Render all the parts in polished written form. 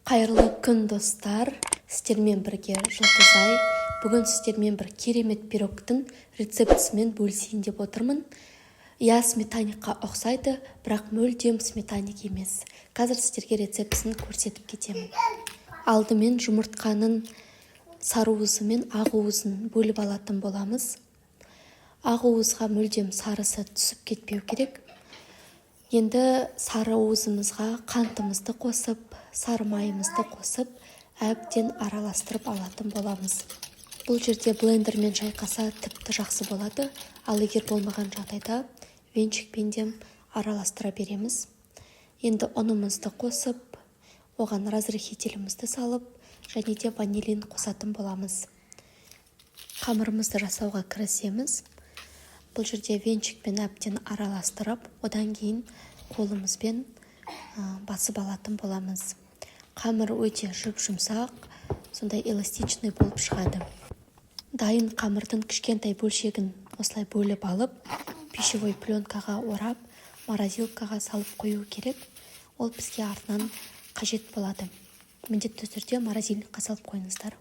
Қайырлы күн достар, сіздермен бірге Жұлдызай. Бүгін сіздермен бір керемет пирогтың рецептісімен бөлісейін деп отырмын. Я сметаникқа ұқсайды, бірақ мүлдем сметаник емес. Қазір сіздерге рецептісін көрсетіп кетемін. Алдымен жұмыртқаның сары уызы мен ақ уызын бөліп алатын боламыз. Ақ уызға мүлдем сарысы түсіп кетпеу керек. Енді сары уызымызға қантымызды қосып, сары майымызды қосып, әбден араластырып алатын боламыз. Бұл жерде блендермен шайқаса тіпті жақсы болады, ал егер болмаған жағдайда венчикпен де араластыра береміз. Енді ұнымызды қосып, оған разрыхителімізді салып, және де ванилин қосатын боламыз. Қамырымызды жасауға кірісеміз. Бұл жерде венчикпен әбден араластырып, одан кейін қолымызбен басып алатын боламыз. Қамыр өте жұп-жұмсақ, сондай эластичный болып шығады. Дайын қамырдың кішкентай бөлшегін осылай бөліп алып, пищевой пленкаға орап, морозилкаға салып қою керек. Ол бізге артынан қажет болады. Міндетті түрде морозильникқа салып қойыңыздар.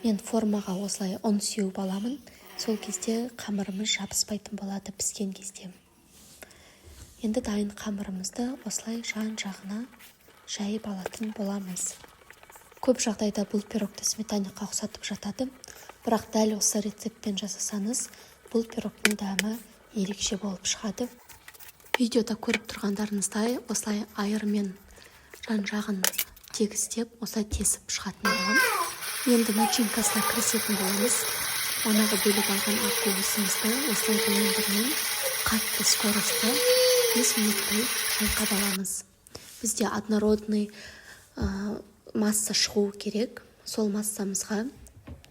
Мен формаға осылай ұн сеуіп аламын. Сол кезде қамырымыз жабыспайтын болады піскен кезде. Енді дайын қамырымызды осылай жан-жағына жайып алатын боламыз. Көп жағдайда бұл пирогты сметаникқа ұқсатып жатады, бірақ дәл осы рецептпен жасасаңыз, бұл пирогтың дәмі ерекше болып шығады. Видеода көріп тұрғандарыңыздай осылай айырмен жан-жағын тегістеп, осылай тесіп шығатын боламын. Енді начинкасына кірісетін боламыз. Манағы бөліп алған ақ уызымызды осылай блендермен қатты скоростьта 5 минуттай шайқап аламыз. Бізде однородный масса шығу керек. Сол массамызға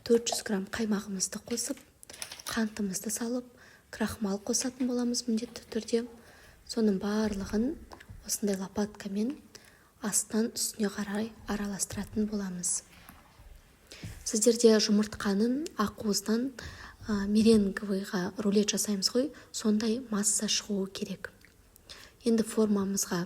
400 грамм қаймағымызды қосып, қантымызды салып, крахмал қосатын боламыз міндетті түрде. Соның барлығын осындай лопаткамен астынан үстіне қарай араластыратын боламыз. Сіздерде жұмыртқаның ақ уыздан меренговыйға рулет жасаймыз ғой, сондай масса шығуы керек. Енді формамызға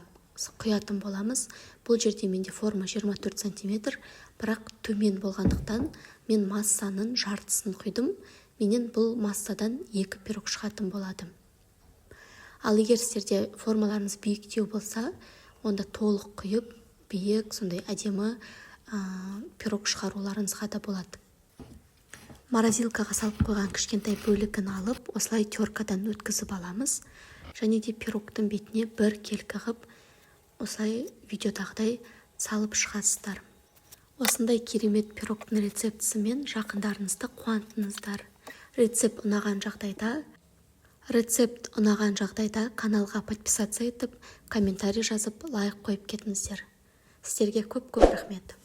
құятын боламыз. Бұл жерде менде форма 24 см, бірақ төмен болғандықтан мен массаның жартысын құйдым. Менен бұл массадан 2 пирог шығатын болады. Ал егер сіздерде формаларыңыз биіктеу болса, онда толық құйып, биік, сондай әдемі пирог шығаруларыңызға да болады. Морозилкаға салып қойған кішкентай бөлігін алып, осылай теркадан өткізіп аламыз. Және де пирогтың бетіне бір келкі қып, осылай видеодағыдай салып шығасыздар. Осындай керемет пирогтың рецептісімен жақындарыңызды қуантыңыздар. Рецепт ұнаған жағдайда каналға подписаться етіп, комментарий жазып, лайк қойып кетіңіздер. Сіздерге көп-көп рахмет.